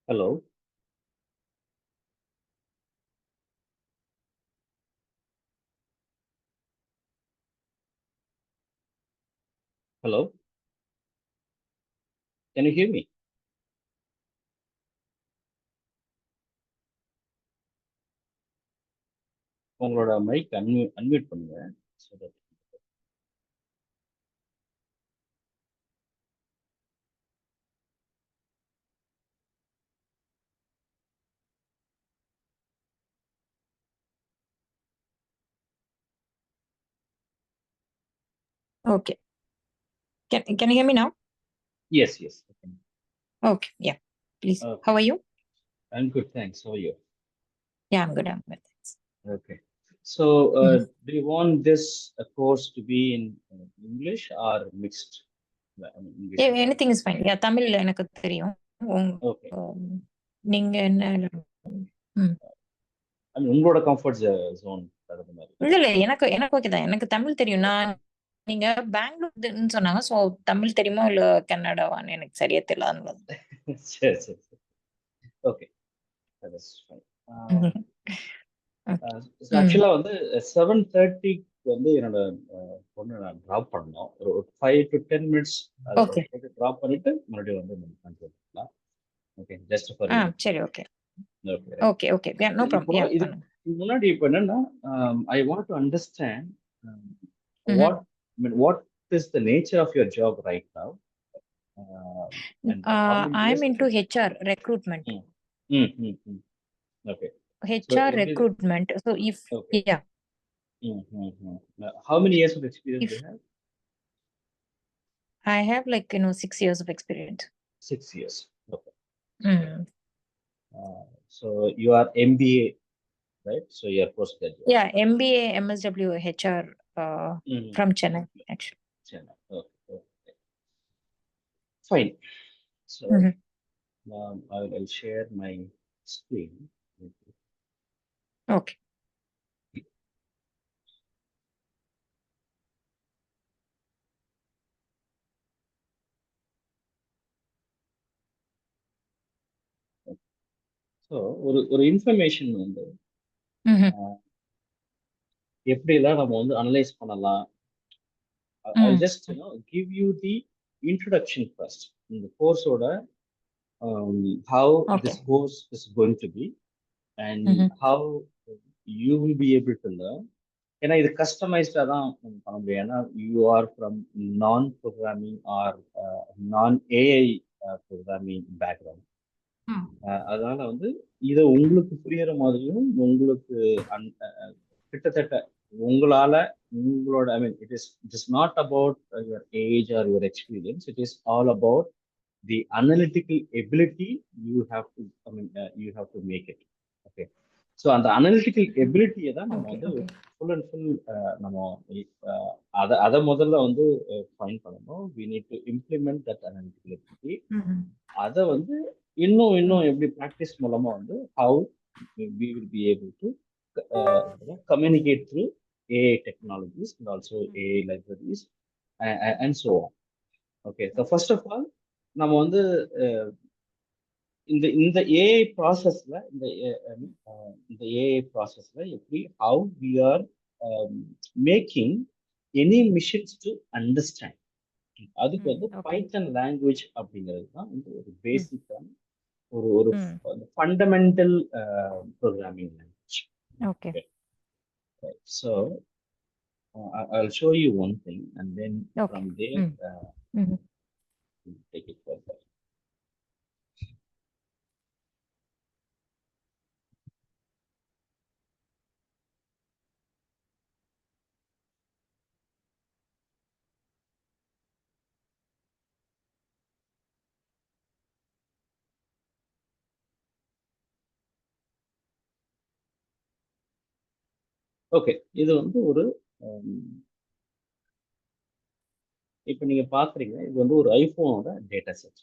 Hello. Hello. Can you hear me? உங்களோட mic unmute பண்ணுங்க. So that- Okay. Can you hear me now? Yes, yes. Okay. Okay. Yeah. Please. Okay. How are you? I'm good, thanks. How are you? Yeah, I'm good. I'm good. Thanks. Okay. So, do you want this course to be in English or mixed? I mean, English Yeah, and anything is fine. Yeah, Tamil எனக்கு தெரியும். Okay. நீங்க என்ன I mean, உங்களோட comfort zone தகுந்த மாதிரி. இல்ல எனக்கு okay தான். எனக்கு தமிழ் தெரியும். நீங்க பெங்களூர்னு சொன்னாங்க. சோ தமிழ் தெரியுமா இல்ல கன்னடாவான்னு எனக்கு சரியா தெரியல. அதனால சரி சரி சரி. Okay, that's fine. ஆக்சுவலா வந்து 7:30 வந்து என்னோட பொண்ணு நான் ட்ராப் பண்ணோம். ஒரு 5 to 10 minutes ட்ராப் பண்ணிட்டு மறுபடியும் வந்து கண்ட்ரோல் பண்ணலாம். ஓகே, ஜஸ்ட் ஃபார் சரி okay. Okay okay. Yeah, no problem. Yeah, இது முன்னாடி இப்போ என்னன்னா I want to understand what is the nature of your job right now. I'm into HR recruitment. Okay. HR recruitment. So if Okay. yeah. How many years of experience do you have? I have 6 years of experience. 6 years. Okay. Mm. So you are MBA, right? So you are postgraduate. Yeah, MBA, MSW, HR from Chennai, actually. Chennai. Okay. Fine. So I'll share my screen. Okay. So ஒரு information வந்து எப்படிலாம் நம்ம வந்து analyse பண்ணலாம். I'll just give you the introduction first. இந்த கோர்ஸோட how this course is going to be and how you will be able to learn. ஏன்னா இது கஸ்டமைஸ்டாக தான் பண்ண முடியும். ஏன்னா யூ ஆர் ஃப்ரம் நான் ப்ரோக்ராமிங் ஆர் நான் ஏஐ ப்ரோக்ராமிங் பேக்ரவுண்ட். அதனால வந்து இதை உங்களுக்கு புரியுற மாதிரியும் உங்களுக்கு கிட்டத்தட்ட உங்களால உங்களோட I mean it is not about your age or your experience. It is all about the analytical ability you have to make it. Okay, so அந்த அனலிட்டிக்கல் எபிலிட்டியை தான் நம்ம வந்து ஃபுல் அண்ட் ஃபுல் நம்ம அதை முதல்ல வந்து ஃபைன் பண்ணணும். We need to implement that analytical ability. அதை வந்து இன்னும் எப்படி ப்ராக்டிஸ் மூலமா வந்து how we will be able to communicate through AI technologies and also AI libraries and so on. Okay, so first of all நம்ம வந்து இந்த AI ப்ராசஸ்ல இந்த AI ப்ராசஸ்ல எப்படி how we are making any machines to understand. அதுக்கு வந்து பைத்தன் language அப்படிங்கிறது தான் வந்து ஒரு பேசிக்கான ஒரு fundamental programming language. Okay. Right. So I'll show you one thing and then from there we'll take it further. Okay, இது வந்து ஒரு இப்போ நீங்க பாக்குறீங்க, இது வந்து ஒரு ஐபோனோட டேட்டா செட்.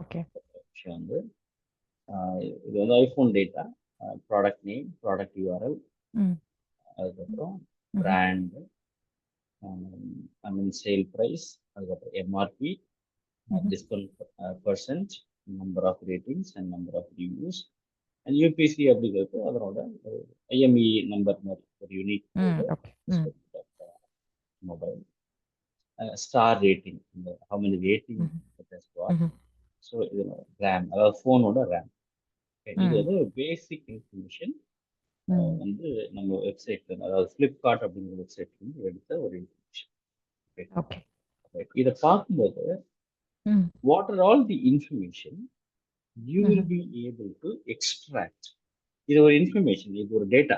ஓகே, வந்து இது வந்து iPhone data, product name, product URL, அதுக்கப்புறம் பிராண்ட், ஐ மீன் சேல் பிரைஸ், அதுக்கப்புறம் MRP, discount percent, number of ratings and number of reviews. And UPC அப்படிங்கிறது அதனோட IME நம்பர் மாதிரி ஒரு unique okay mobile. Star rating, how many rating it has got. So RAM, அதாவது ஃபோனோட RAM. இது வந்து பேசிக் information வந்து நம்ம வெப்சைட்ல, அதாவது ஃப்ளிப்கார்ட் அப்படிங்கிற வெப்சைட்ல இருந்து எடுத்த ஒரு இன்ஃபர்மேஷன். ஓகே இதை பார்க்கும்போது what are all the information you will be able to extract. இது ஒரு இன்ஃபர்மேஷன், இது ஒரு டேட்டா.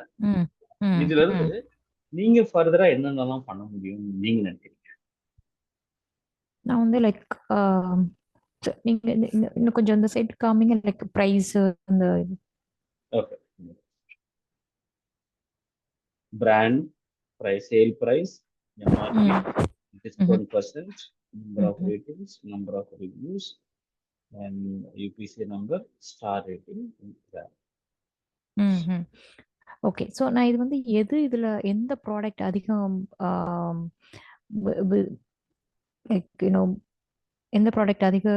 இதுல இருந்து நீங்க ஃபர்தரா என்னென்னலாம் பண்ண முடியும் நீங்க நினைக்கிறீங்க? நான் வந்து லைக் நீங்க இன்னும் கொஞ்சம் அந்த சைட் காமிங்க, லைக் பிரைஸ் அந்த okay, brand price, sale price, MRP, discount percent, number of ratings, number of reviews, and UPC number, star rating. Okay. So நான் இது வந்து இதுல எந்த ப்ராடக்ட் அதிகம் லைக் யூனோ எந்த ப்ராடக்ட் அதிக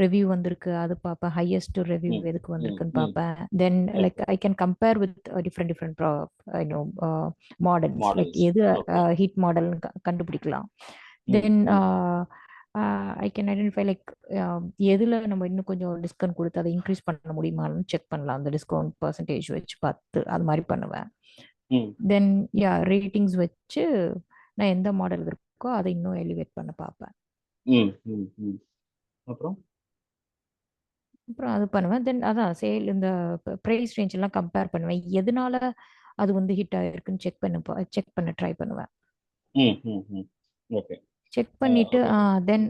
ரிவ்யூ வந்திருக்கு அது பார்ப்பேன். ஹையஸ்ட் ரிவ்யூ எதுக்கு வந்திருக்குன்னு பார்ப்பேன். Then like I can compare with different models, like எது ஹிட் மாடல்னு கண்டுபிடிக்கலாம். தென் ஐ கேன் ஐடென்டிஃபை லைக் எதுல நம்ம இன்னும் கொஞ்சம் டிஸ்கவுண்ட் கொடுத்து அதை இன்க்ரீஸ் பண்ண முடியுமான்னு செக் பண்ணலாம். அந்த டிஸ்கவுண்ட் பர்சன்டேஜ் வச்சு பார்த்து அது மாதிரி பண்ணுவேன். தென் ரேட்டிங்ஸ் வச்சு நான் எந்த மாடல் இருக்கோ அதை இன்னும் எலிவேட் பண்ண பார்ப்பேன். அப்புறம் அது பண்ணுவேன். தென் அதான் சேல், இந்த பிரைஸ் ரேஞ்ச் எல்லாம் கம்பேர் பண்ணுவேன். எதனால அது வந்து ஹிட் ஆயிருக்குன்னு செக் பண்ண ட்ரை பண்ணுவேன். செக் பண்ணிட்டு தென்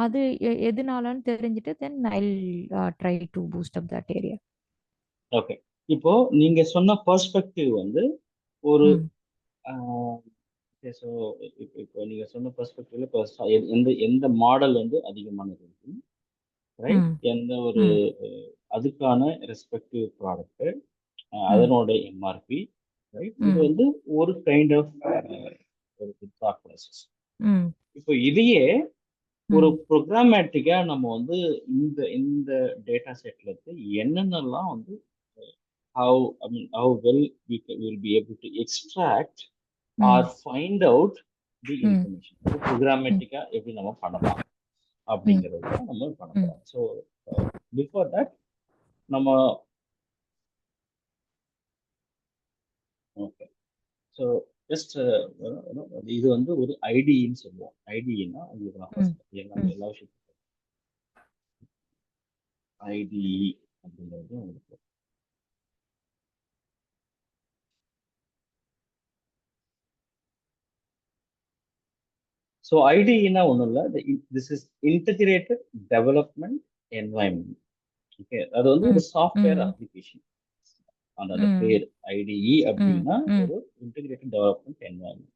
அது எதனாலன்னு தெரிஞ்சுட்டு then I try to boost up that area. Okay, இப்போ நீங்க சொன்ன பெர்ஸ்பெக்டிவ் வந்து ஒரு ஸோ இப்போ நீங்க சொன்ன பெர்ஸ்பெக்டிவ்ல இப்போ எந்த மாடல் வந்து அதிகமானது இருக்கு, ரைட்? எந்த ஒரு அதுக்கான ரெஸ்பெக்டிவ் ப்ராடக்ட், அதனோட MRP, ரைட்? இது வந்து ஒரு கைண்ட் ஆஃப் ஒரு தாட் ப்ராசஸ். இப்போ இதையே ஒரு ப்ரோக்ராமேட்டிக்கா நம்ம வந்து இந்த இந்த டேட்டா செட்ல இருந்து என்னென்னலாம் வந்து how well we will be able to extract or find out the information. ப்ரோக்ராமேட்டிக்கா எப்படி நம்ம பண்ணலாம் அப்படிங்கிறது தான் நம்ம பண்ண போறோம். ஸோ பிஃபோர் தட் நம்ம ஓகே, ஸோ ஜஸ்ட் இது வந்து ஒரு ஐடின்னு சொல்லுவோம். ஐடின்னா உங்களுக்கு நான் ஃபர்ஸ்ட் எல்லா விஷயத்தையும் ஐடி அப்படிங்கிறது உங்களுக்கு ஸோ ஐடின்னா ஒன்றும் இல்லை, this is integrated development environment. Okay, அது வந்து ஒரு சாஃப்ட்வேர் அப்ளிகேஷன். அந்த பேர் IDE அப்படின்னா ஒரு இன்டகிரேட்டட் டெவலப்மெண்ட் என்வாயன்மெண்ட்.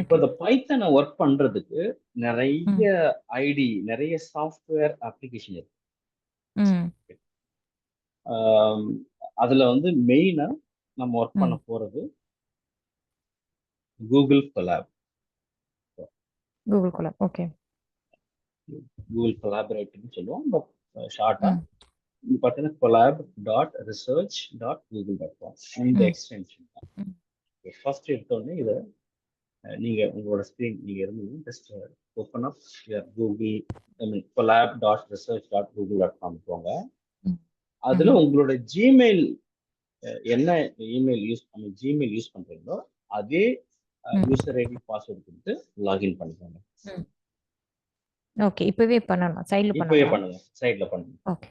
இப்போ இந்த பைத்தனை ஒர்க் பண்றதுக்கு நிறைய நிறைய சாஃப்ட்வேர் அப்ளிகேஷன் இருக்கு. அதுல வந்து மெயினா நம்ம ஒர்க் பண்ண போறது கூகுள் கொலாப். ஓகே, கூகுள் கொலாபரேட்டர்னு சொல்லுவோம், பட் ஷார்ட்டா இது பார்த்தீங்கன்னா collab.research.google.com இந்த எக்ஸ்டென்ஷன் தான். ஃபர்ஸ்ட் எடுத்தோடனே இதை நீங்க உங்களோட ஸ்கிரீன் நீங்க இருந்து just open up Google collab.research.google.com போங்க. அதுல உங்களோட ஜிமெயில் என்ன இமெயில் ஜிமெயில் யூஸ் பண்றீங்களோ அதே யூசர் ஐடி பாஸ்வேர்டு கொடுத்து லாகின் பண்ணிக்கோங்க. ஓகே, இப்பவே பண்ணலாம். சைடுல இப்பவே பண்ணுங்க, சைடுல பண்ணுங்க. ஓகே,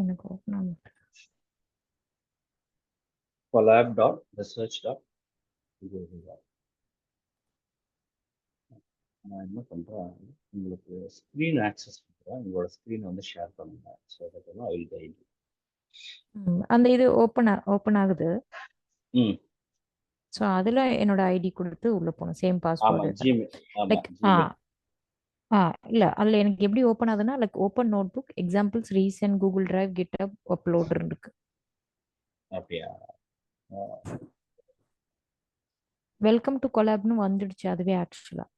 எனக்கு ஓபன் ஆகும். collab.research.google.com. நான் என்ன பண்றேன், உங்களுக்கு ஸ்க்ரீன் ஆக்சஸ் பண்றேன். உங்களோட ஸ்க்ரீனை வந்து ஷேர் பண்ணுங்க. So that I will guide you. அந்த இது ஓப்பன் ஆகுது. ம் ஸோ அதில் என்னோட ஐடி கொடுத்து உள்ளே போகணும், சேம் ஆமா பாஸ்வேர்டு இதெல்லாம். ஜிமெயில். ஆமா லைக் ஜிமெயில். இல்லை அதில் எனக்கு எப்படி ஓப்பன் ஆகுதுன்னா, like open notebook, examples, recent, Google Drive, GitHub, upload இருக்கு. அப்படியா? வெல்கம் டு கொலாப்னு வந்துடுச்சு அதுவே ஆக்சுவலாக.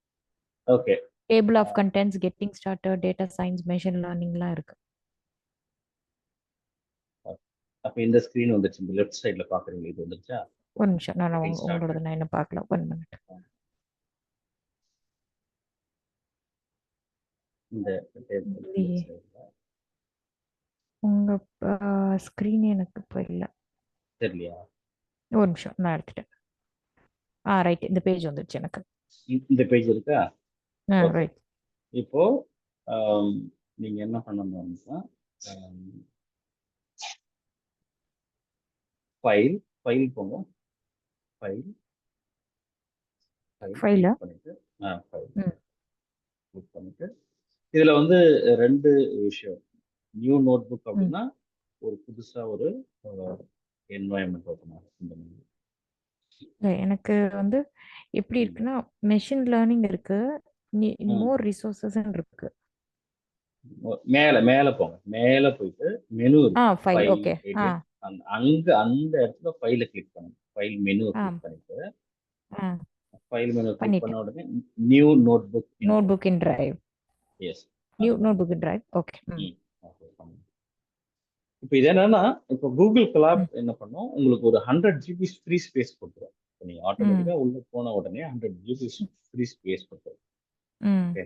Okay. Table of contents, getting started, data science, machine லேர்னிங்லாம் இருக்கு. அப்ப இந்த ஸ்கிரீன் வந்துச்சு, இந்த லெஃப்ட் சைடுல பாக்குறீங்க, இது வந்துச்சா? ஒரு நிமிஷம், நான் கெட்டிங் உங்களோட ஸ்டார்டட். நான் என்ன பார்க்கல, 1 மினிட். இந்த இல்லையே, left side ல. உங்க ஸ்க்ரீன் எனக்கு இப்போ இல்லை. தெரியலையா? ஒரு நிமிஷம், நான் எடுத்துட்டேன். ரைட், இந்த பேஜ் வந்துடுச்சு எனக்கு. இந்த பேஜ் இருக்கா? ஓகே. ரைட். இப்போ ஆம், நீங்க என்ன பண்ணணும்னா ஃபைல் ஃபைல் போங்க. ஃபைல் ஃபைல் ஃபைலா? கிளிக் பண்ணிட்டு ஃபைல் ம் கிளிக் பண்ணிட்டு இதுல வந்து ரெண்டு விஷயம். நியூ நோட் புக் ம் அப்படின்னா ஒரு புதுசா ஒரு என்வாயன்மெண்ட் ஓப்பன் ஆகும். இந்த மாதிரி. இல்லை, எனக்கு வந்து எப்படி ம். இருக்குன்னா, மெஷின் லேர்னிங் இருக்கு, ம். மோர் ரிசோர்சஸ் இருக்கு. மேல மேல போங்க. மேல போயிட்டு மெனு இருக்கு, ஃபைல். File okay. எடிட். அங்க அந்த இடத்துல ஃபைல கிளிக் பண்ணுங்க. ஃபைல் மெனு ஆ கிளிக் பண்ணிட்டு ஆ ஃபைல் மெனு கிளிக் பண்ண பண்ணிட்டேன். உடனே new notebook note intro. Book in drive. Yes. New notebook in drive. Okay. இப்போ இது என்னன்னா, இப்போ கூகுள் கொலாப் ம் என்ன பண்ணும், உங்களுக்கு ஒரு 100 ஜிபி ஃப்ரீ ஸ்பேஸ் கொடுத்துரும். இப்போ நீங்க ம் ஆட்டோமேட்டிக்கா உள்ள போன உடனே 100 ஜிபி ஃப்ரீ ஸ்பேஸ் கொடுத்துரும். ம் ஓகே.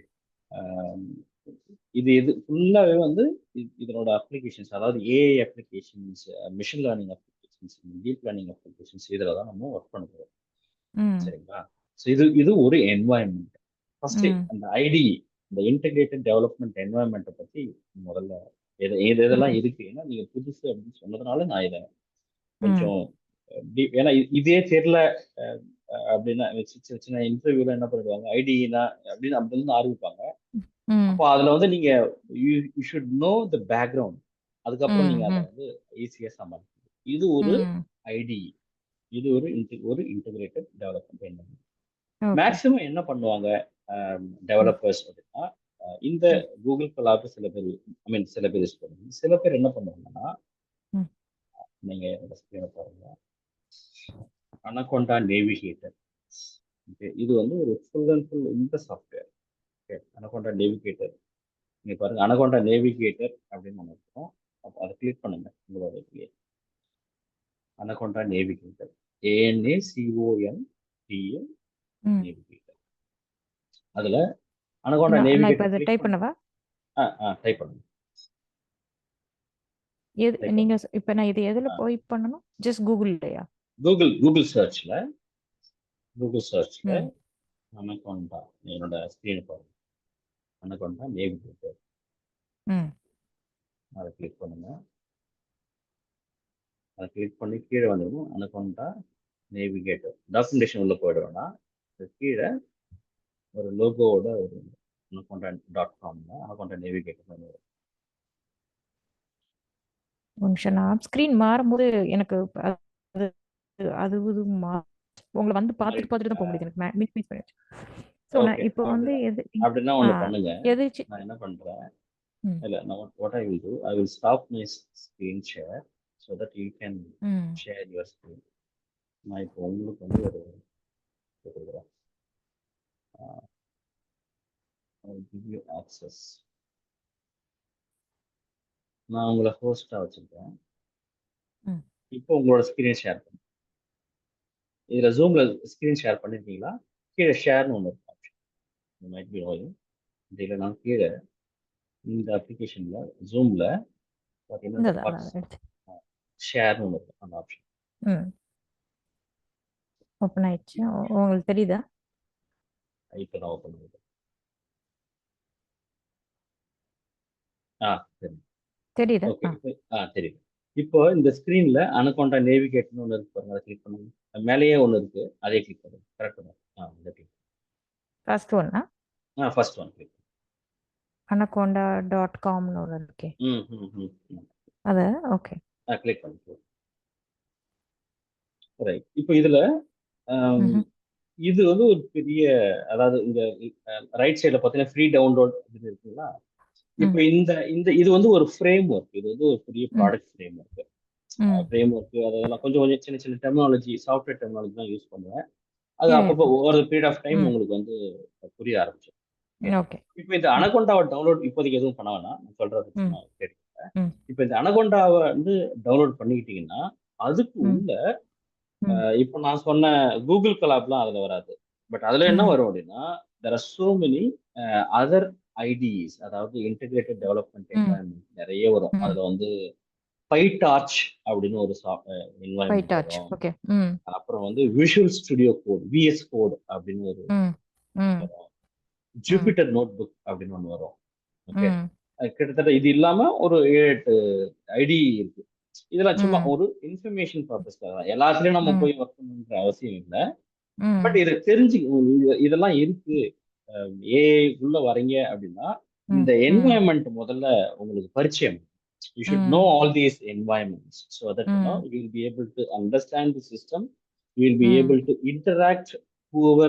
இது ஃபுல்லாவே வந்து இதனோட அப்ளிகேஷன்ஸ், அதாவது AI applications, machine learning applications, deep learning applications, இதில் தான் நம்ம ஒர்க் பண்ண போகிறோம். ம் சரிங்களா? ஸோ இது ஒரு என்வாயன்மெண்ட். ஃபர்ஸ்ட் ம் அந்த ஐடி, இந்த இன்டகிரேட்டட் டெவலப்மெண்ட் என்வாயன்மெண்ட்டை பற்றி முதல்ல எதெல்லாம் ம் இருக்கு. ஏன்னா நீங்க புதுசு அப்படின்னு சொன்னதுனால நான் இதை ம் கொஞ்சம் ஏன்னா இதே தெரியல அப்படின்னா சின்ன சின்ன இன்டர்வியூல என்ன பண்ணிடுவாங்க, ஐடினா அப்படின்னு அப்படின்னு ஆரம்பிப்பாங்க. ம் அப்போ அதுல வந்து நீங்க you should know the background. அதுக்கப்புறம் ம் நீங்க அதை ம் வந்து ஈஸியா சமாளிக்கணும். இது ஒரு ம் ஐடி. இது ஒரு இன்டகிரேட்டட் டெவலப்மெண்ட். ஓகே. மேக்சிமம் என்ன பண்ணுவாங்க ம் டெவலப்பர்ஸ் அப்படின்னா, இந்த ம் கூகுள் கொலாப் சில பேர் யூஸ் பண்ணுவாங்க. சில பேர் என்ன பண்ணுவாங்கன்னா, ம் நீங்க இந்த ஸ்கிரீனை பாருங்க, அனகொண்டா நேவிகேட்டர். இது வந்து ஒரு ஃபுல் அண்ட் ஃபுல் இந்த சாஃப்ட்வேர். ஓகே. Anaconda navigator. நீங்க பாருங்க, அனகொண்டா நேவிகேட்டர் அப்படின்னு ஒன்று இருக்கும். அப்போ அதை கிளிக் பண்ணுங்க உங்களோட இதுலயே. அனகொண்டா நேவிகேட்டர், ANACONDA ம் நேவிகேட்டர். அதுல அனகொண்டா நான் இப்போ நேவிகேட்டர் அதை கிளிக் டைப் பண்ணி பண்ணவா? டைப் பண்ணுங்க. டைப் நீங்க பண்ணுங்க. இப்போ நான் இது எதுல போய் பண்ணணும்? ஜஸ்ட் கூகுள்லையா? கூகுள் சர்ச்ல ம் அனகொண்டா, என்னோட ஸ்கிரீன் பாருங்க, அனகொண்டா நேவிகேட்டர். ம் அதை கிளிக் பண்ணுங்க. அதை கிளிக் பண்ணி கீழே வந்துடும் அனகொண்டா நேவிகேட்டர். டாக்குமெண்டேஷன் உள்ள போயிட வேணாம். கீழே ஒரு லோகோவோட ஒரு அனகொண்டா.com அனகொண்டா நேவிகேட்டர் வரும். ஒரு நிமிஷம், நான் ஸ்க்ரீன் மாறும்போது எனக்கு அது அது இது உங்களை வந்து பார்த்துட்டு பார்த்துட்டு தான் போக முடியுது, எனக்கு மினிமைஸ் பண்ணிடுச்சு. ஸோ நான் ஓகே. இப்போ வந்து எது அப்படின்னா ஆ ஒண்ணு பண்ணுங்க. எது நான் என்ன பண்றேன், ம் இல்ல நான் what I will do, I will stop my screen share so that you can ம் share your screen. நான் இப்போ உங்களுக்கு வந்து ஒரு கொடுக்குறேன். I will give you access. நான் உங்களை ஹோஸ்டா வச்சிருக்கேன். ம் இப்போ உங்களோட ஸ்கிரீன் ஷேர் பண்ணுங்க. இதுல ஜூம்ல ஸ்கிரீன் ஷேர் பண்ணிருக்கீங்களா? கீழே ஷேர்னு ஒன்று இருக்கும் ஆப்ஷன். இந்த மைட் பி நோயிங். இதில் நான் கீழே இந்த அப்ளிகேஷன்ல ஜூம்ல பார்த்தீங்கன்னா இந்த இந்த பாக்ஸ் எடுத்து ஷேர்னு ஒன்று இருக்கும், அந்த ஆப்ஷன். ம் ஓப்பன் ஆயிடுச்சு. உங்களுக்கு தெரியுதா? இப்போ தான் ஓப்பன் பண்ணுது. சரி. தெரியுதா? ஓகே. தெரியுது. இப்போ இந்த ஸ்கிரீன்ல அனகொண்டா நேவிகேட்னு ஒன்று இருக்கு பாருங்க, அதை கிளிக் பண்ணுங்க. மேலேயே ஒன்று இருக்கு, அதே கிளிக் பண்ணுங்க. கரெக்ட் தான். இதை கிளிக். ஃபர்ஸ்ட் ஒன்னா? First one click. அனகோண்டா.comனு ஒன்று இருக்கே, ம் ம் ம் ம் அது ஓகே. கிளிக் பண்ணிக்கலாம். ரைட். இப்போ இதுல இது வந்து ஒரு பெரிய, அதாவது இந்த ரைட் சைடில் பார்த்தீங்கன்னா ஃப்ரீ டவுன்லோட் இது இருக்குங்களா. இப்போ இந்த இந்த இது வந்து ஒரு ஃப்ரேம் ஒர்க், இது வந்து ஒரு பெரிய product frame work. Frame work அதெல்லாம் கொஞ்சம் கொஞ்சம் சின்ன சின்ன டெக்னாலஜி, சாஃப்ட்வேர் டெக்னாலஜி தான் யூஸ் பண்ணுவேன். அது அப்பப்போ ஓவர் பீரியட் ஆஃப் டைம் உங்களுக்கு வந்து புரிய ஆரம்பிச்சு. இப்போ இந்த அனகொண்டாவை டவுன்லோட் இப்போதைக்கு எதுவும் பண்ண வேணாம், நான் சொல்றது கேட்டுக்கிறேன். இப்போ இந்த அனகொண்டாவை வந்து டவுன்லோட் பண்ணிக்கிட்டீங்கன்னா அதுக்கு உள்ள இப்போ நான் சொன்ன கூகுள் கலாப்லாம் அதுல வராது. பட் அதுல என்ன வரும் அப்படின்னா, there are so many other IDEs, அதாவது இன்டெகிரேட்டட் டெவலப்மெண்ட் என்வாயன்மெண்ட் நிறைய வரும். அதுல வந்து PyTorch அப்படின்னு ஒரு என்வாயன்மெண்ட் வரும். அப்புறம் வந்து Visual Studio Code, VS Code அப்படின்னு ஒரு வரும். ஜூபிட்டர் நோட்புக் அப்படின்னு ஒன்று வரும். ஓகே, கிட்டத்தட்ட இது இல்லாம ஒரு 7-8 ஐடி இருக்கு. இதெல்லாம் சும்மா ஒரு இன்ஃபர்மேஷன் பர்பஸ்க்காக தான். எல்லாத்துலயும் நம்ம போய் ஒர்க் பண்ணணுன்ற அவசியம் இல்லை. பட் இதை தெரிஞ்சு இதெல்லாம் இருக்கு. ஏஐ உள்ள வரீங்க அப்படின்னா இந்த என்வாயன்மெண்ட் முதல்ல உங்களுக்கு பரிச்சயம். You should know all these environments so that you will be able to understand the system. You will be able to interact whoever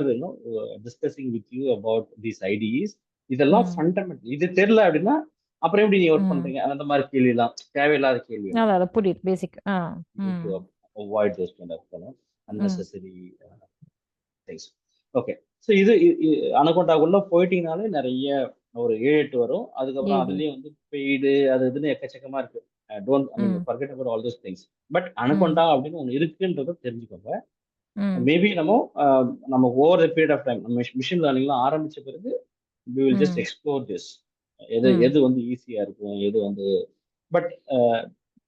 discussing with you about these IDEs. இதெல்லாம் fundamental. இது தெரியல அப்படின்னா அப்புறம் எப்படி நீ ஒர்க் பண்றீங்க அந்த மாதிரி கேள்வி எல்லாம் தேவையில்லாத கேள்வி. புரியுது, basic. Avoid those kind of unnecessary things. Okay, so இது அனகொண்டாக்குள்ள போயிட்டீங்கனாலே நிறைய ஒரு 7-8 வரும். அதுக்கப்புறம் அதுலயும் வந்து பெய்டு அது இதுன்னு எக்கச்சக்கமா இருக்கு. Don't forget about all those things. But Anaconda அப்படின்னு ஒன்று இருக்குன்றத தெரிஞ்சுக்கோங்க. மேபி நம்ம over the period of time நம்ம மிஷின் லேர்னிங்லாம் ஆரம்பிச்ச பிறகு we will just explore this. எது வந்து ஈஸியா இருக்கும், எது வந்து. பட்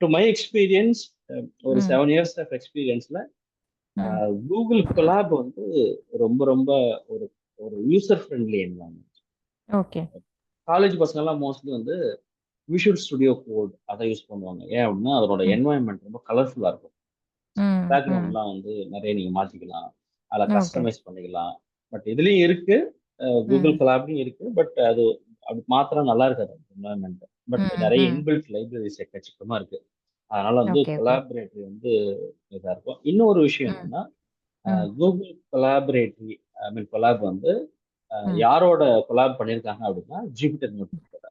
டு மை எக்ஸ்பீரியன்ஸ், ஒரு 7 years ஆஃப் எக்ஸ்பீரியன்ஸ்ல கூகுள் கொலாப் வந்து ரொம்ப ரொம்ப ஒரு ஒரு user friendly environment. Okay, college பசங்க எல்லாம் மோஸ்ட்லி வந்து விஷுவல் ஸ்டுடியோ கோட் அதை யூஸ் பண்ணுவாங்க. ஏன் அப்படின்னா அதோட என்வாயன்மெண்ட் ரொம்ப கலர்ஃபுல்லா இருக்கும். பேக்ரவுண்ட்லாம் வந்து நிறைய நீங்க மாத்திக்கலாம், அதில் கஸ்டமைஸ் பண்ணிக்கலாம். பட் இதுலயும் இருக்கு, கூகுள் கொலாப்லயும் இருக்கு. பட் அது அப்படி மாத்திரம் நல்லா இருக்காது என்வாயன்மெண்ட். பட் நிறைய இன்பில்ட் லைப்ரரிஸ் எக்கச்சக்கமா இருக்கு. அதனால வந்து கொலாபரேட்டரி வந்து இதா இருக்கும். இன்னொரு விஷயம் என்னன்னா, கூகுள் கொலாபரேட்டரி கொலாப் வந்து யாரோட கொலாப் பண்ணிருக்காங்க அப்படின்னா ஜூபிட்டர் நோட்புக்.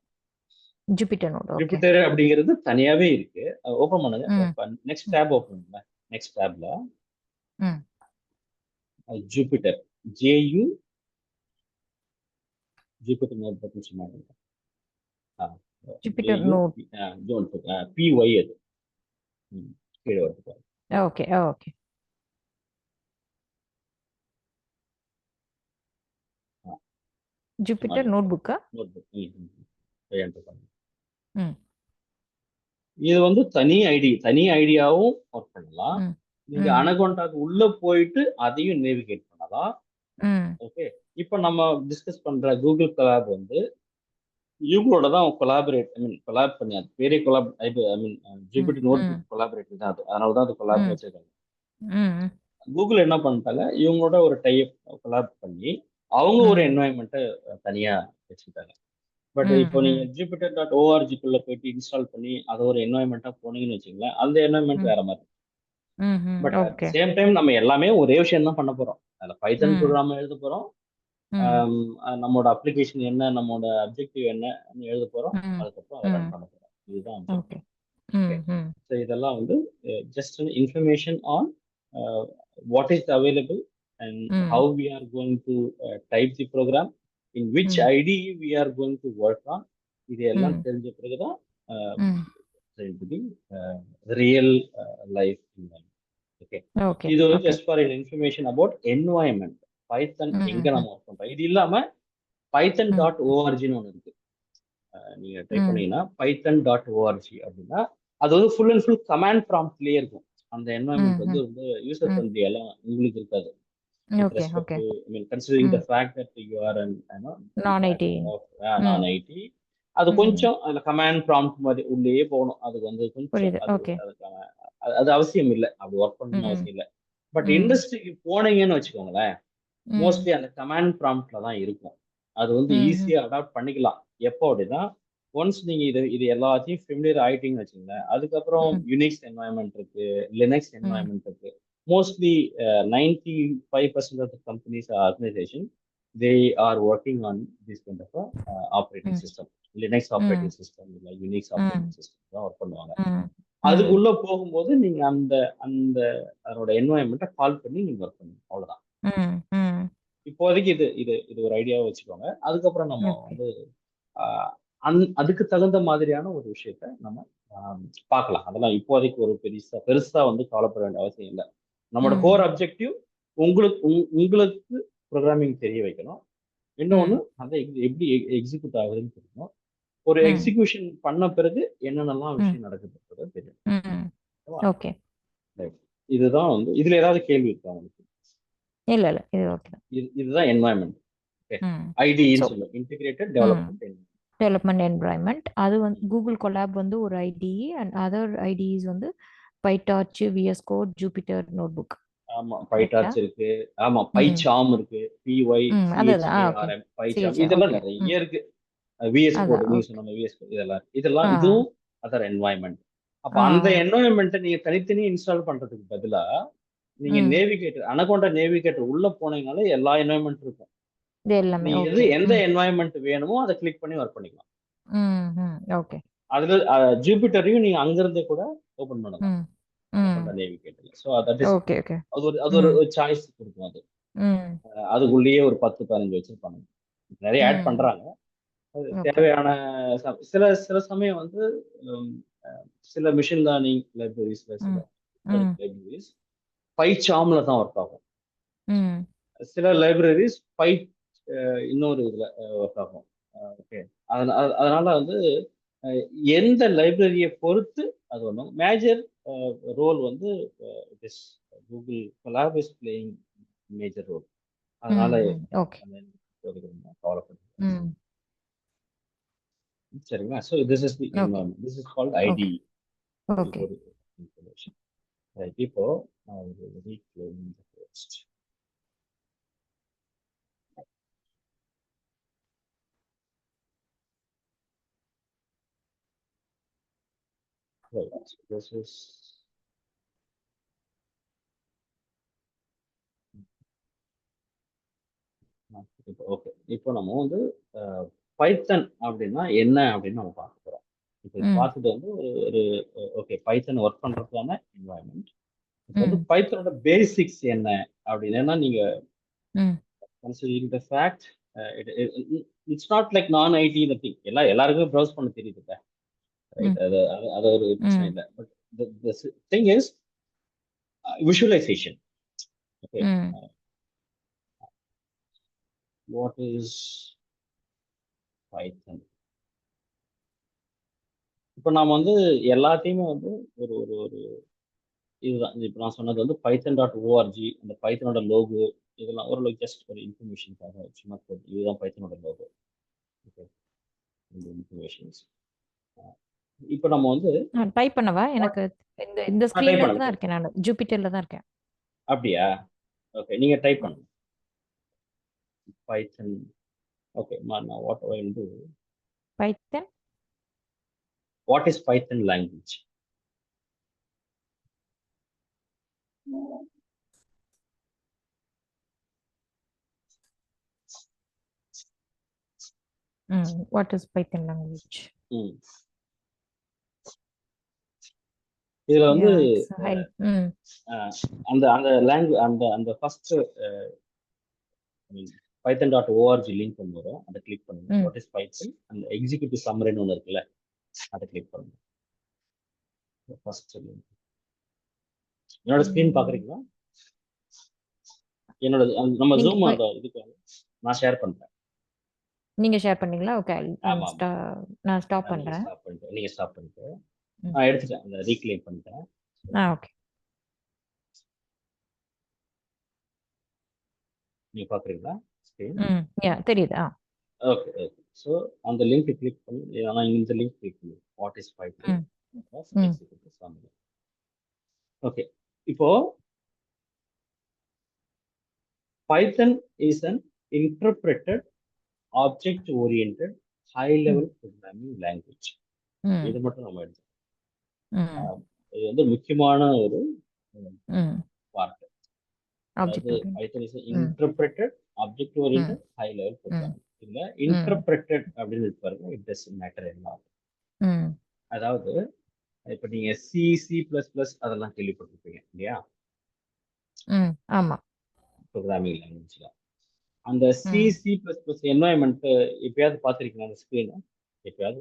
ஜூபிட்டர் அப்படிங்கிறது தனியாவே இருக்கு. ஓபன் பண்ணுங்க. நெக்ஸ்ட் டேப் ஓபன் பண்ணுங்க. நெக்ஸ்ட் டேப்ல ஜூபிட்டர் ஜூபிட்டர் நோட்புக் சொன்னாங்க. ஜூபிட்டர் நோட்புக் PY அது கீழே வருது. ஓகே ஓகே, ஜூபிட்டர் நோட்புக்கா? இது வந்து தனி ஐடியாவும் ஒர்க் பண்ணலாம். நீங்க அனகொண்டாக்கு உள்ள போயிட்டு அதையும் நேவிகேட் பண்ணலாம். ஓகே, இப்போ நம்ம டிஸ்கஸ் பண்ற கூகுள் கொலாப் வந்து இவங்களோட தான் கொலாப் பண்ணி, அது பேரே கொலாப் ஜூபிட்டர் நோட்புக் கொலாபரேட்டரி தான் அது. அதனால தான் அது கொலாப் வச்சிருக்காங்க. கூகுள் என்ன பண்ணிட்டாங்க, இவங்களோட ஒரு டைப் கொலாப் பண்ணி அவங்க ஒரு என்வாயன்மெண்ட்டை தனியா வச்சுக்கிட்டாங்க. பட் இப்போ நீங்க jupyter.org-க்குள்ள போயிட்டு இன்ஸ்டால் பண்ணி அதை ஒரு என்வாயன்மெண்ட்டா போனீங்கன்னு வச்சுங்களேன், அந்த என்வாயன்மெண்ட் வேற மாதிரி. பட் அட் சேம் டைம் நம்ம எல்லாமே ஒரே விஷயம் தான் பண்ண போறோம். அதுல பைத்தன் ப்ரோக்ராம் எழுத போறோம். நம்மளோட அப்ளிகேஷன் என்ன, நம்மளோட அப்ஜெக்டிவ் என்ன எழுத போறோம். அதுக்கப்புறம் அதை ரன் பண்ண போறோம். இதுதான் அப்ஜெக்டிவ். ஸோ இதெல்லாம் வந்து just information on what is available and how we are going to type the program, in which IDE we are going to work on. இதெல்லாம் தெரிஞ்ச பிறகுதான் ரியல் லைஃப் environment. Okay, இது வந்து just for an information about environment. பைத்தன் எங்க நம்ம work பண்றோம். இது இல்லாம python.org-ன்னு ஒன்று இருக்கு. நீங்க டைப் பண்ணீங்கன்னா python.org அப்படின்னா அது வந்து ஃபுல் அண்ட் ஃபுல் கமாண்ட் ப்ராம்ப்ட்லயே இருக்கும். அந்த என்வாயன்மெண்ட் வந்து யூசர் ஃப்ரெண்ட்லி எல்லாம் உங்களுக்கு இருக்காது. Considering the fact that you are an non-IT, அது கொஞ்சம் அதுல கமாண்ட் ப்ராம்ப்ட் மாதிரி உள்ளே போகணும். அதுக்கு வந்து கொஞ்சம் அது அவசியம் இல்லை, அப்படி ஒர்க் பண்ணணும் அவசியம் இல்லை. பட் இண்டஸ்ட்ரிக்கு போனீங்கன்னு வச்சுக்கோங்களேன், மோஸ்ட்லி அந்த கமாண்ட் ப்ராம்ப்ட்ல தான் இருக்கும். அது வந்து ஈஸியா அடாப்ட் பண்ணிக்கலாம். எப்போ அப்படின்னா ஒன்ஸ் நீங்க இது எல்லாத்தையும் ஃபெமிலியர் ஆயிட்டீங்கன்னு வச்சுங்களேன், அதுக்கப்புறம் ம், யுனிக்ஸ் என்வாயன்மெண்ட் இருக்கு, லினக்ஸ் ம், என்வாயன்மெண்ட் இருக்கு. Mostly 95% of the companies organisation they are working on this kind of operating ம், சிஸ்டம். லினக்ஸ் ம், ஆப்ரேட்டிங் சிஸ்டம் இல்லை யூனிக்ஸ் ஆப்ரேட்டிங் ம், சிஸ்டம் தான் ஒர்க் பண்ணுவாங்க. ம், ம், அதுக்குள்ள போகும்போது நீங்க அந்த அந்த அதோட என்வாயன்மெண்ட்டை கால் பண்ணி நீங்க ஒர்க் பண்ணுங்க, அவ்வளவுதான். ம், ம். இப்போதைக்கு இது இது இது ஒரு ஐடியாவை வச்சுக்கோங்க. அதுக்கப்புறம் நம்ம ஓகே. வந்து ஆஹ் அதுக்கு தகுந்த மாதிரியான ஒரு விஷயத்த நம்ம ஆஹ் பார்க்கலாம். அதெல்லாம் இப்போதைக்கு ஒரு பெருசா பெருசா வந்து கவலைப்பட வேண்டிய அவசியம் இல்லை. நம்மளோட கோர் ம், அப்ஜெக்டிவ் உங்களுக்கு ப்ரோக்ராமிங் தெரிய வைக்கணும். இன்னொன்னு ம், அதை எப்படி எக்ஸிக்யூட் ஆகுதுன்னு தெரியணும். ஒரு ம், எக்ஸிகியூஷன் பண்ண பிறகு என்னென்னலாம் ம், விஷயம் நடக்குதுன்றது தெரியும். ம். ஓகேவா? ஓகே. Right. இதுதான் வந்து இதுல ஏதாவது கேள்வி இருக்கா உங்களுக்கு? இல்ல, இல்ல. இது ஓகே தான். இதுதான் என்வாயன்மெண்ட். ஓகே. ம். ஸோ ஐடின்னு சொல்லுவோம், இன்டிகிரேட்டட் ம். டெவலப்மெண்ட். Development environment. அது வந்து கூகுள் கொலாப் வந்து ஒரு ஐடிஇ அண்ட் அதர் ஐடிஇஸ் வந்து பைடார்ச், விஎஸ் கோட், ஜூபிட்டர் நோட்புக். ஆமா, கரெக்டா? பைடார்ச் இருக்கு. ஆமா, ம். பைசாம் இருக்கு. ம். அதுதான். ஓகே. PYCHARM PyCharm, CH. இதெல்லாம் ஓகே. ம். நிறைய இருக்கு. விஎஸ் கோட் அதான். நீங்க ஓகே. சொன்ன விஎஸ் கோட் இதெல்லாம் இதெல்லாம் ஆ. இதுவும் அதர் என்வாயன்மெண்ட். அப்ப ஆ. அந்த என்வாயன்மெண்ட்டை நீங்க தனித்தனி இன்ஸ்டால் பண்றதுக்கு பதிலா நீங்க ம். நேவிகேட்டர் அனகோண்டா நேவிகேட்டர் உள்ள போனீங்கனாலே எல்லா என்வாயன்மெண்ட் இருக்கும். இது எல்லாமே நீங்க ஓகே. எந்த ம். என்வாயன்மெண்ட் வேணுமோ அதை கிளிக் பண்ணி ஒர்க் பண்ணிக்கலாம். ம். ம். ஓகே. அதுல ஜூபிட்டரையும் நீங்க அங்கிருந்தே கூட ஓபன் பண்ணலாம் ம். ம். அனகோண்டா நேவிகேட்டர்ல. So that is okay, okay. அது ஒரு ம். சாய்ஸ் கொடுக்கும் அது. ம். அதுக்குள்ளேயே ஒரு 10 15 வச்சிருப்பாங்க. நிறைய ஆட் ம். பண்றாங்க. அது ஓகே. தேவையான சில சில சமயம் வந்து உம், சில மிஷின் லேர்னிங் லைப்ரரிஸ்ல சில ம். ம். லைப்ரரிஸ் பைசாம்ல தான் ஒர்க் ஆகும். ம். சில லைப்ரரிஸ் இன்னொரு இதுல ஒர்க் ஆகும். ஓகே. அதனால வந்து அஹ், எந்த லைப்ரரியை பொறுத்து அது ஒன்றும் மேஜர் ரோல் வந்து Google Colab is playing major role. அதனால ம். ம். ஓகே. கவலைப்படுங்க. ம். சரிங்களா? So this is the okay. Environment, this is called okay. ID. ஒரு ஓகே. ஒரு இன்ஃபர்மேஷன். ரைட். இப்போ நான் ஒரு reclaim the post. Right. This is இப்போ ஓகே. இப்போ நம்ம வந்து பைத்தன் அப்படின்னா என்ன அப்படின்னு நம்ம பார்க்க போறோம். இப்போ இது ம். பார்த்துட்டு வந்து ஒரு ஒரு ஓகே, பைத்தன் ஒர்க் பண்றதுக்கான என்வாயன்மெண்ட். இப்போ வந்து ம். பைத்தனோட பேசிக்ஸ் என்ன அப்படின்னா, நீங்க ம். considering the fact it's not like நான் ஐடி திங் எல்லாருக்குமே ப்ரௌஸ் பண்ண தெரியுது. ரைட். ம். அது ஒரு பிரச்சனை ம். இல்லை. But thing is visualisation. Okay. ம். What is Python? இப்போ நாம வந்து எல்லாத்தையுமே வந்து ஒரு ஒரு ஒரு இதுதான். இப்போ நான் சொன்னது வந்து python.org, அந்த பைத்தனோட லோகோ, இதெல்லாம் ஓரளவுக்கு ஜஸ்ட் ஒரு இன்ஃபர்மேஷனுக்காக சும்மா இதுதான் பைத்தனோட லோகோ. ஓகே. இந்த இன்ஃபர்மேஷன்ஸ் இப்போ நம்ம வந்து நான் டைப் பண்ணவா? எனக்கு இந்த இந்த டைப் ஸ்க்ரீன்ல தான் பண்ணுங்க. இருக்கேன் நான். ஜூபிட்டர்ல தான் இருக்கேன். அப்படியா? ஓகே, நீங்க டைப் பண்ணுங்க பைத்தன். ஓகே, நான் what I will do. Python. What is Python language? What is Python language? ம் இதுல வந்து யா, இட்ஸ் ஹை. ம். அஹ், அந்த அந்த லாங்குவேஜ் அந்த அந்த ஃபர்ஸ்ட் python.org லிங்க் கொண்டு வரும். அதை கிளிக் பண்ணுங்க. ம். வாட் இஸ் பைத்தன் அந்த எக்ஸிக்யூட்டிவ் சம்மரின்னு ஒன்று இருக்குல்ல, அதை கிளிக் பண்ணுங்க. First link. என்னோட ஸ்கிரீன் ம். பாக்குறீங்களா? என்னோட நம்ம நீங்க ஜூம் அந்த இதுக்கு நான் ஷேர் பண்றேன். நீங்க ஷேர் பண்ணீங்களா? ஓகே. ஆமா ஆமா. நான் ஸ்டாப் நீங்க பண்றேன். ஸ்டாப் பண்ணிட்டு நீங்க ஸ்டாப் பண்ணிட்டு ம். நான் எடுத்துட்டேன், அந்த ரீக்ளைம் பண்ணிட்டேன். ஓகே. நீங்க பாக்குறீங்களா ஸ்கிரீன்? ம். யா, தெரியுது. Okay okay. ஸோ அந்த லிங்க் கிளிக் பண்ணி, ஆனால் இந்த லிங்க் கிளிக் பண்ணி வாட் இஸ் பைத்தன் ம். ம். Executive summary. ஓகே. இப்போ Python is an interpreted object oriented high level programming language. இது மட்டும் நம்ம எடுத்துக்கணும். இது வந்து முக்கியமான ஒரு வார்த்தை. அதாவது Python is interpreted object oriented high level programming. இல்ல இன்டர்பிரட்டட் அப்படின்னு பாருங்க, இட் டசன்ட் மேட்டர் எல்லாம். அதாவது இப்ப நீங்க சி சி பிளஸ் பிளஸ் அதெல்லாம் கேள்விப்பட்டிருப்பீங்க இல்லையா, ஆமா, ப்ரோக்ராமிங் லாங்குவேஜ்ல. அந்த C C plus plus environment எப்பயாவது பார்த்துருக்கீங்க அந்த ஸ்க்ரீனை? எப்பயாவது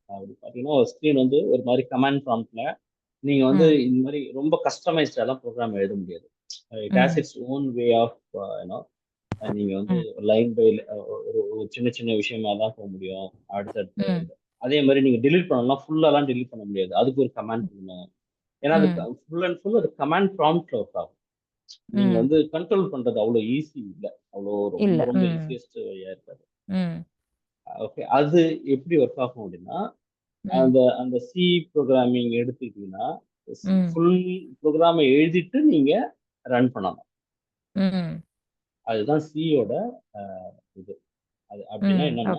அப்படி பார்த்தீங்கன்னா ஒரு ஸ்க்ரீன் வந்து ஒரு மாதிரி கமாண்ட் ப்ராம்ப்ட்ல நீங்க வந்து இந்த மாதிரி ரொம்ப கஸ்டமைஸ்டாலாம் ப்ரோக்ராம் எழுத முடியாது. It has its own way of you know. நீங்க வந்து லைன் பை ஒரு சின்ன சின்ன விஷயமா தான் போக முடியும். அடுத்தடுத்து அதே மாதிரி நீங்க டிலீட் பண்ணலாம், ஃபுல்லாலாம் டிலீட் பண்ண முடியாது. அதுக்கு ஒரு கமாண்ட் பண்ணணும். ஏன்னா அது ஃபுல் அண்ட் ஃபுல் அது கமாண்ட் ப்ராம்ப்ட்ல ஒர்க் ஆகும். நீங்க வந்து கண்ட்ரோல் பண்றது அவ்வளோ ஈஸி இல்லை, அவ்வளோ ரொம்ப ரொம்ப ஈஸியஸ்ட் வழியா இருக்காது. ஓகே, அது எப்படி ஒர்க் ஆகும் அப்படின்னா, அந்த அந்த சி ப்ரோக்ராமிங் எடுத்துக்கிட்டீங்கன்னா ஃபுல் ப்ரோக்ராமை எழுதிட்டு நீங்க ரன் பண்ணணும். அதுதான் சியோட இது. அது அப்படின்னா என்னன்னா,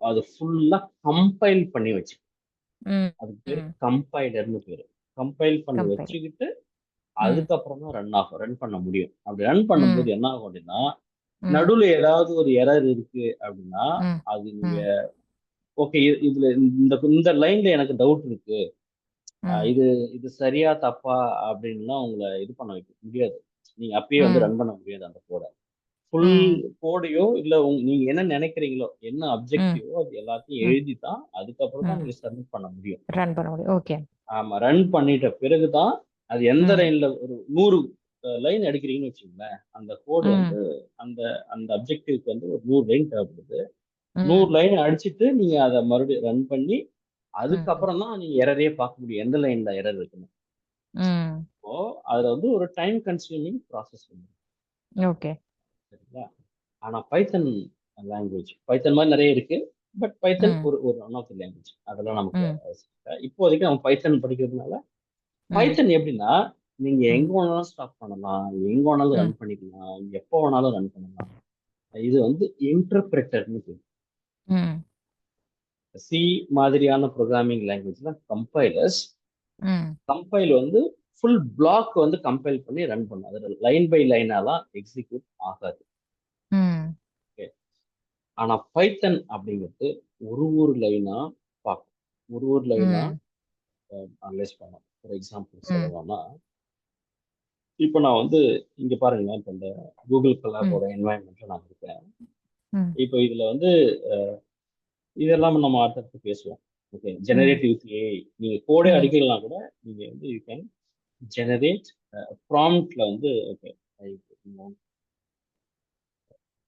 அது ஃபுல்லா கம்பைல் பண்ணி வச்சு, அதுக்கு பேரு கம்பைலர்னு பேரு. கம்பைல் பண்ணி வச்சுக்கிட்டு அதுக்கப்புறம் தான் ரன் பண்ண முடியும். அப்படி ரன் பண்ணும்போது என்ன ஆகும் அப்படின்னா, நடுவுல ஏதாவது ஒரு எரர் இருக்கு அப்படின்னா, அது நீங்க ஓகே இதுல இந்த லைன்ல எனக்கு டவுட் இருக்கு, இது இது சரியா தப்பா அப்படின்லாம் உங்களை இது பண்ண வைக்க முடியாது. நீங்க அப்பயே வந்து ரன் பண்ண முடியாது அந்த கோடை. ஃபுல் கோடையோ இல்ல நீங்க என்ன நினைக்கிறீங்களோ, என்ன அப்ஜெக்டிவோ அது எல்லாத்தையும் எழுதி தான் அதுக்கப்புறம் தான் நீங்க சப்மிட் பண்ண முடியும். ரன் பண்ண முடியும். ஓகே. ஆமா, ரன் பண்ணிட்ட பிறகுதான் அது எந்த லைன்ல ஒரு 100 லைன் அடிக்கிறீங்கன்னு வச்சுக்கோங்களேன், அந்த கோடு வந்து அந்த அந்த அப்ஜெக்டிவ்க்கு வந்து ஒரு 100 லைன் தேவைப்படுது. 100 லைன் அடிச்சுட்டு நீங்க அதை மறுபடியும் ரன் பண்ணி அதுக்கப்புறம் தான் நீங்க எரரே பார்க்க முடியும், எந்த லைன்ல எரர் இருக்குன்னு. இப்போ அதுல வந்து ஒரு டைம் கன்சியூமிங் ப்ராசஸ் வந்து. ஓகே, சரிங்களா? ஆனா பைத்தன் லாங்குவேஜ், பைத்தன் மாதிரி நிறைய இருக்கு, பட் பைத்தன் ஒரு ஒரு ஒன் ஆஃப் தி லாங்குவேஜ். அதெல்லாம் நமக்கு இப்போதைக்கு நம்ம பைத்தன் படிக்கிறதுனால, பைத்தன் எப்படின்னா நீங்க எங்க வேணாலும் ஸ்டாப் பண்ணலாம், எங்க வேணாலும் ரன் பண்ணிக்கலாம், எப்போ வேணாலும் ரன் பண்ணலாம். இது வந்து இன்டர்பிரட்டர்னு பேரு. சி மாதிரியான ப்ரோக்ராமிங் லாங்குவேஜ்ல கம்பைலர்ஸ், கம்பைல் வந்து ஃபுல் பிளாக் வந்து கம்பைல் பண்ணி ரன் பண்ணும். அது லைன் பை லைனாலாம் எக்ஸிக்யூட் ஆகாது. ஆனா பைத்தன் அப்படிங்கிறது ஒரு லைனா பார்க்கும், ஒரு லைனா அனலைஸ் பண்ணும். ஃபார் எக்ஸாம்பிள் சொல்லலாம்னா, இப்போ நான் வந்து இங்க பாருங்க, இப்போ இந்த கூகுள் கொலாபோட என்வாயன்மெண்ட்ல நான் இருக்கேன். இப்போ இதுல வந்து இதெல்லாம் நம்ம அடுத்தடுத்து பேசுவோம். ஓகே, ஜெனரேட்டிவ் ஏஐ நீங்க கோடே அடிக்கலாம் கூட நீங்க வந்து யூ கேன் ஜெனரேட் ப்ராம்ப்ட்ல வந்து ஓகே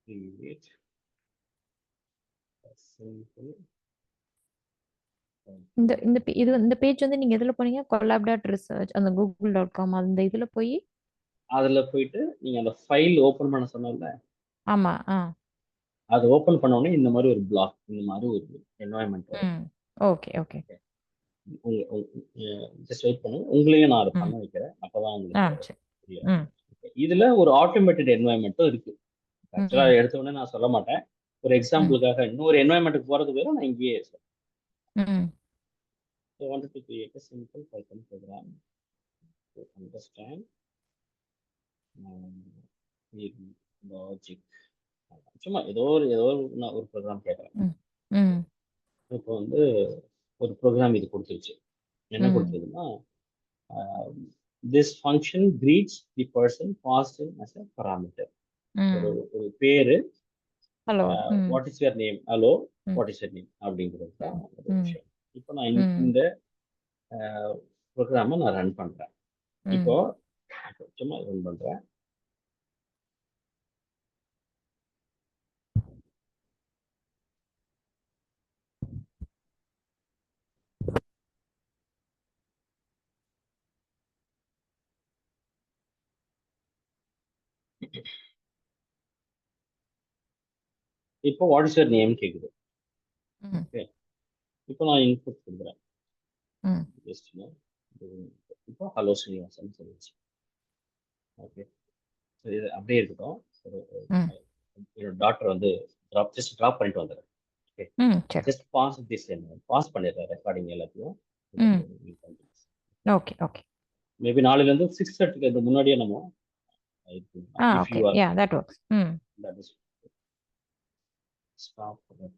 create a simple இந்த பேஜ் வந்து நீங்க எதுல போனீங்க? collab.research அந்த google.com அந்த இதுல போய் அதுல போயிட்டு நீங்க அந்த ஃபைல் ஓபன் பண்ண சொன்னல. ஆமா. அது ஓபன் பண்ண உடனே இந்த மாதிரி ஒரு பிளாக், இந்த மாதிரி ஒரு என்வாயன்மெண்ட் வரும். ஓகே ஓகே, ஜஸ்ட் வெயிட் பண்ணுங்க, உங்களையும் நான் அதை பண்ண வைக்கிறேன், அப்பதான் உங்களுக்கு புரியும். இதுல ஒரு ஆட்டோமேட்டட் என்வாயன்மெண்ட்டும் இருக்கு. ஆக்சுவலா எடுத்த உடனே நான் சொல்ல மாட்டேன், ஒரு எக்ஸாம்பிளுக்காக இன்னொரு என்வாயன்மெண்ட்டுக்கு போறது வேற நான் இங்கேயே சொல்றேன். I wanted to create a simple Python program to understand logic. சும்மா ஏதோ ஒரு ப்ரோக்ராம் கேட்குறேன். இப்போ வந்து ஒரு ப்ரோக்ராம் இது கொடுத்துருச்சு. என்ன கொடுத்ததுன்னா, this function greets the person passed in as a parameter. ஒரு பேரு, what is your name, hello what is your name அப்படிங்கிறது தான் ஒரு விஷயம். இப்போ நான் இந்த ப்ரோக்ராமை நான் ரன் பண்றேன். இப்போ சும்மா ரன் பண்றேன். இப்போ வாட் இஸ் யுவர் நேம் கேக்குது. ஓகே, இப்போ நான் இன்புட் கொடுக்குறேன். இப்போ ஹலோ ஸ்ரீனிவாசன் சொல்லிடுச்சு. ஓகே, இது அப்படியே இருக்கட்டும். என்னோட டாக்டர் வந்து ட்ராப் பண்ணிட்டு வந்துடுறேன். ஓகே, சரி. ஜஸ்ட் பாஸ் திஸ் என்ன பாஸ் பண்ணிடுறேன் ரெக்கார்டிங் எல்லாத்தையும். ம் ஓகே ஓகே. மேபி நாளையிலேருந்து 6:30க்கு அது முன்னாடியே நம்ம if okay. You are yeah that works. That is stop